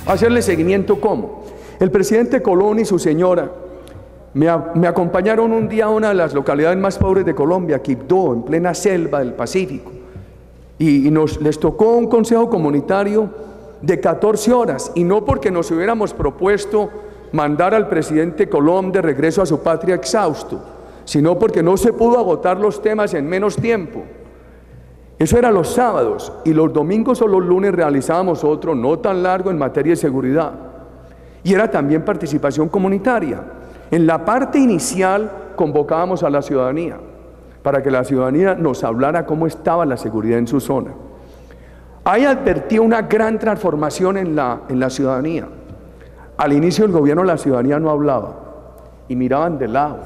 Hacerle seguimiento, ¿cómo? El presidente Colón y su señora me acompañaron un día a una de las localidades más pobres de Colombia, Quibdó, en plena selva del Pacífico, y les tocó un consejo comunitario de 14 horas, y no porque nos hubiéramos propuesto mandar al presidente Colón de regreso a su patria exhausto, sino porque no se pudo agotar los temas en menos tiempo. Eso era los sábados, y los domingos o los lunes realizábamos otro no tan largo en materia de seguridad, y era también participación comunitaria. En la parte inicial convocábamos a la ciudadanía para que la ciudadanía nos hablara cómo estaba la seguridad en su zona. Ahí advertí una gran transformación en la ciudadanía. Al inicio del gobierno la ciudadanía no hablaba y miraban de lado,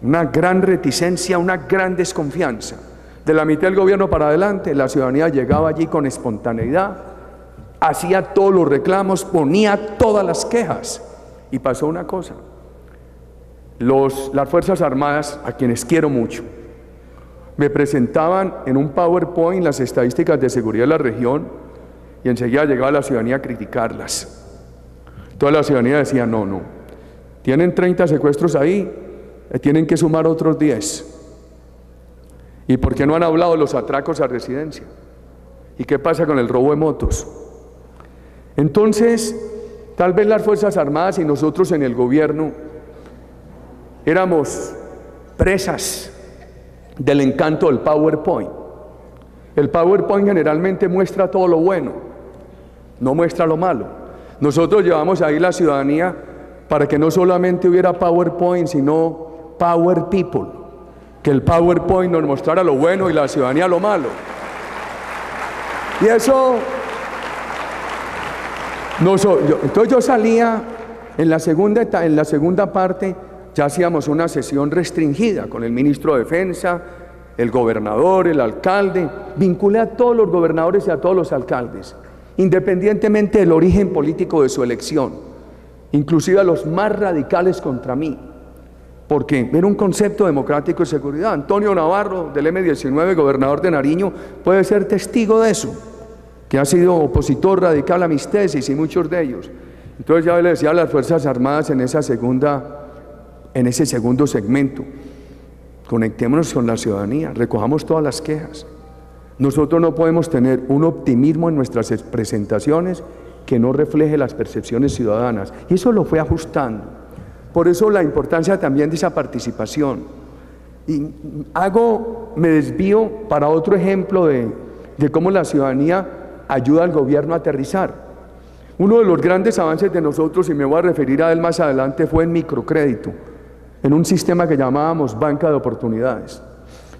una gran reticencia, una gran desconfianza. De la mitad del gobierno para adelante la ciudadanía llegaba allí con espontaneidad, hacía todos los reclamos, ponía todas las quejas, y pasó una cosa. Las Fuerzas Armadas, a quienes quiero mucho, me presentaban en un PowerPoint las estadísticas de seguridad de la región, y enseguida llegaba la ciudadanía a criticarlas. Toda la ciudadanía decía: no, tienen 30 secuestros ahí, tienen que sumar otros 10. ¿Y por qué no han hablado de los atracos a residencia? ¿Y qué pasa con el robo de motos? Entonces, tal vez las Fuerzas Armadas y nosotros en el gobierno éramos presas del encanto del PowerPoint. El PowerPoint generalmente muestra todo lo bueno, no muestra lo malo. Nosotros llevamos ahí la ciudadanía para que no solamente hubiera PowerPoint, sino Power People, que el PowerPoint nos mostrara lo bueno y la ciudadanía lo malo. Y eso, entonces yo salía en la segunda parte. Ya hacíamos una sesión restringida con el ministro de Defensa, el gobernador, el alcalde. Vinculé a todos los gobernadores y a todos los alcaldes, independientemente del origen político de su elección, inclusive a los más radicales contra mí, porque era un concepto democrático de seguridad. Antonio Navarro, del M19, gobernador de Nariño, puede ser testigo de eso, que ha sido opositor radical a mis tesis y muchos de ellos. Entonces ya le decía a las Fuerzas Armadas en ese segundo segmento: conectémonos con la ciudadanía, recojamos todas las quejas. Nosotros no podemos tener un optimismo en nuestras presentaciones que no refleje las percepciones ciudadanas, y eso lo fue ajustando. Por eso la importancia también de esa participación. Y me desvío para otro ejemplo de cómo la ciudadanía ayuda al gobierno a aterrizar. Uno de los grandes avances de nosotros, y me voy a referir a él más adelante, fue en microcrédito, en un sistema que llamábamos banca de oportunidades.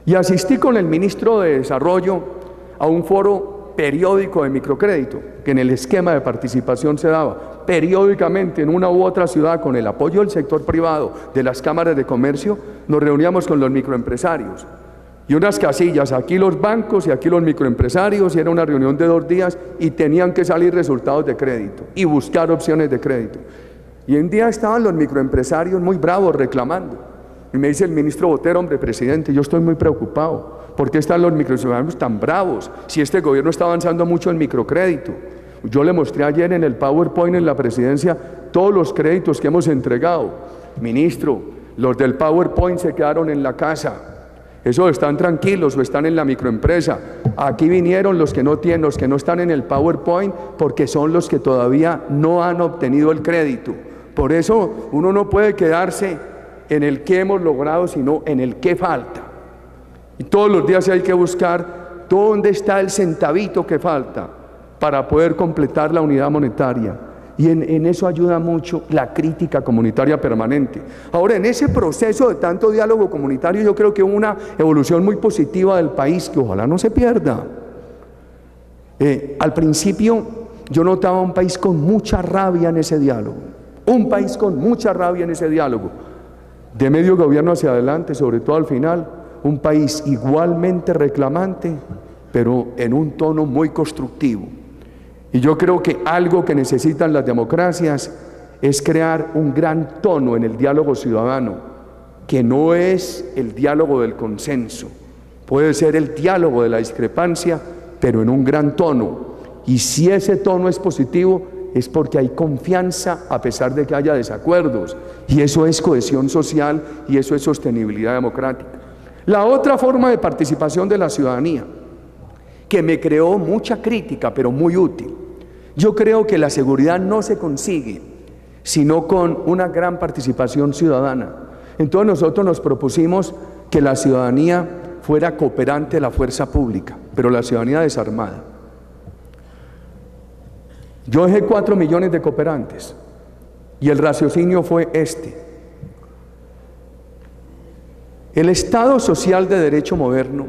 Y asistí con el ministro de Desarrollo a un foro periódico de microcrédito, que en el esquema de participación se daba periódicamente en una u otra ciudad con el apoyo del sector privado, de las cámaras de comercio. Nos reuníamos con los microempresarios y unas casillas, aquí los bancos y aquí los microempresarios, y era una reunión de 2 días y tenían que salir resultados de crédito y buscar opciones de crédito. Y un día estaban los microempresarios muy bravos reclamando, y me dice el ministro Botero: hombre, presidente, yo estoy muy preocupado. ¿Por qué están los microempresarios tan bravos si este gobierno está avanzando mucho en microcrédito? Yo le mostré ayer en el PowerPoint en la presidencia todos los créditos que hemos entregado. Ministro, los del PowerPoint se quedaron en la casa. Esos están tranquilos o están en la microempresa. Aquí vinieron los que no están en el PowerPoint, porque son los que todavía no han obtenido el crédito. Por eso uno no puede quedarse en el que hemos logrado, sino en el que falta. Y todos los días hay que buscar dónde está el centavito que falta para poder completar la unidad monetaria. Y en eso ayuda mucho la crítica comunitaria permanente. Ahora, en ese proceso de tanto diálogo comunitario, yo creo que hubo una evolución muy positiva del país que ojalá no se pierda. Al principio yo notaba un país con mucha rabia en ese diálogo, de medio gobierno hacia adelante, sobre todo al final, un país igualmente reclamante, pero en un tono muy constructivo. Y yo creo que algo que necesitan las democracias es crear un gran tono en el diálogo ciudadano, que no es el diálogo del consenso, puede ser el diálogo de la discrepancia, pero en un gran tono. Y si ese tono es positivo, es porque hay confianza a pesar de que haya desacuerdos, y eso es cohesión social y eso es sostenibilidad democrática. La otra forma de participación de la ciudadanía, que me creó mucha crítica, pero muy útil. Yo creo que la seguridad no se consigue sino con una gran participación ciudadana. Entonces nosotros nos propusimos que la ciudadanía fuera cooperante de la fuerza pública, pero la ciudadanía desarmada. Yo dejé 4 millones de cooperantes y el raciocinio fue este. El Estado social de derecho moderno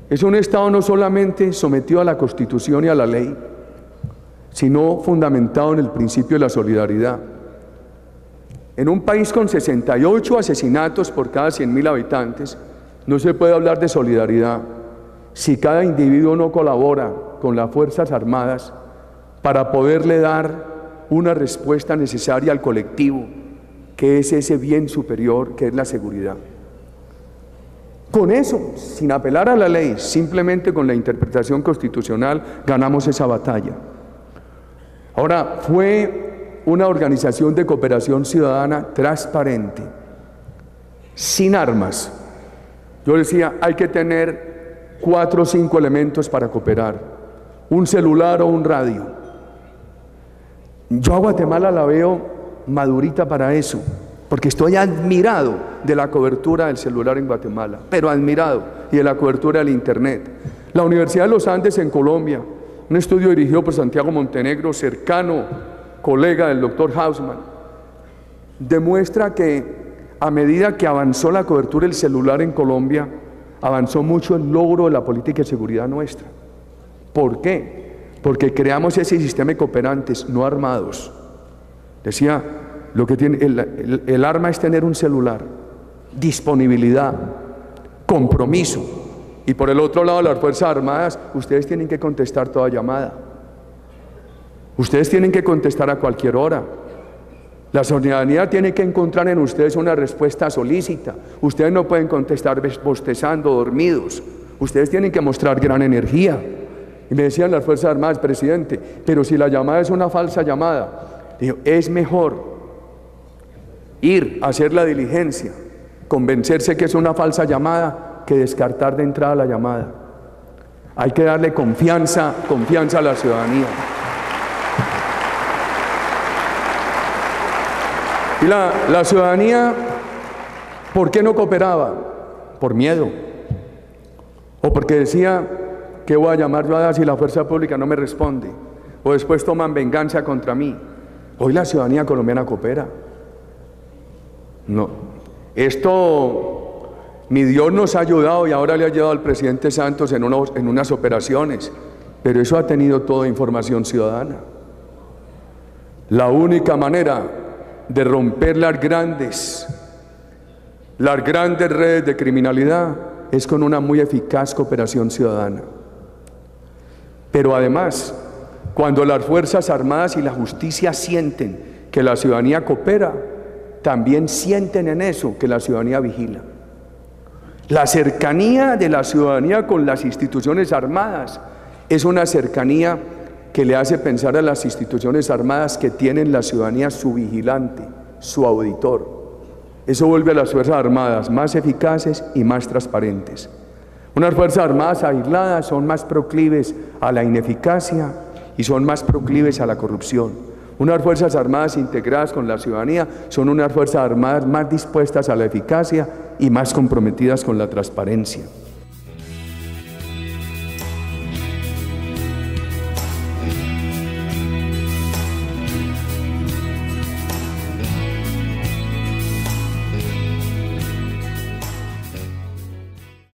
es un Estado no solamente sometido a la Constitución y a la ley, sino fundamentado en el principio de la solidaridad. En un país con 68 asesinatos por cada 100.000 habitantes, no se puede hablar de solidaridad si cada individuo no colabora con las Fuerzas Armadas para poderle dar una respuesta necesaria al colectivo, que es ese bien superior que es la seguridad. Con eso, sin apelar a la ley, simplemente con la interpretación constitucional, ganamos esa batalla. Ahora, fue una organización de cooperación ciudadana transparente, sin armas. Yo decía, hay que tener 4 o 5 elementos para cooperar, un celular o un radio. Yo a Guatemala la veo madurita para eso, porque estoy admirado de la cobertura del celular en Guatemala, pero admirado, y de la cobertura del internet. La Universidad de los Andes en Colombia, un estudio dirigido por Santiago Montenegro, cercano, colega del doctor Hausmann, demuestra que a medida que avanzó la cobertura del celular en Colombia, avanzó mucho el logro de la política de seguridad nuestra. ¿Por qué? Porque creamos ese sistema de cooperantes no armados. Decía, lo que tiene el arma es tener un celular, disponibilidad, compromiso. Y por el otro lado, las Fuerzas Armadas, ustedes tienen que contestar toda llamada. Ustedes tienen que contestar a cualquier hora. La ciudadanía tiene que encontrar en ustedes una respuesta solícita. Ustedes no pueden contestar bostezando, dormidos. Ustedes tienen que mostrar gran energía. Y me decían las Fuerzas Armadas, presidente, pero si la llamada es una falsa llamada, digo, es mejor ir a hacer la diligencia, convencerse que es una falsa llamada, que descartar de entrada la llamada. Hay que darle confianza a la ciudadanía. Y la ciudadanía, ¿por qué no cooperaba? Por miedo. O porque decía, ¿qué voy a llamar yo a dar si la fuerza pública no me responde? O después toman venganza contra mí. Hoy la ciudadanía colombiana coopera. No. Esto, mi Dios nos ha ayudado y ahora le ha ayudado al presidente Santos en unas operaciones, pero eso ha tenido toda información ciudadana. La única manera de romper las grandes redes de criminalidad es con una muy eficaz cooperación ciudadana. Pero además, cuando las Fuerzas Armadas y la justicia sienten que la ciudadanía coopera, también sienten en eso que la ciudadanía vigila. La cercanía de la ciudadanía con las instituciones armadas es una cercanía que le hace pensar a las instituciones armadas que tienen la ciudadanía su vigilante, su auditor. Eso vuelve a las Fuerzas Armadas más eficaces y más transparentes. Unas Fuerzas Armadas aisladas son más proclives a la ineficacia y son más proclives a la corrupción. Unas Fuerzas Armadas integradas con la ciudadanía son unas Fuerzas Armadas más dispuestas a la eficacia y más comprometidas con la transparencia.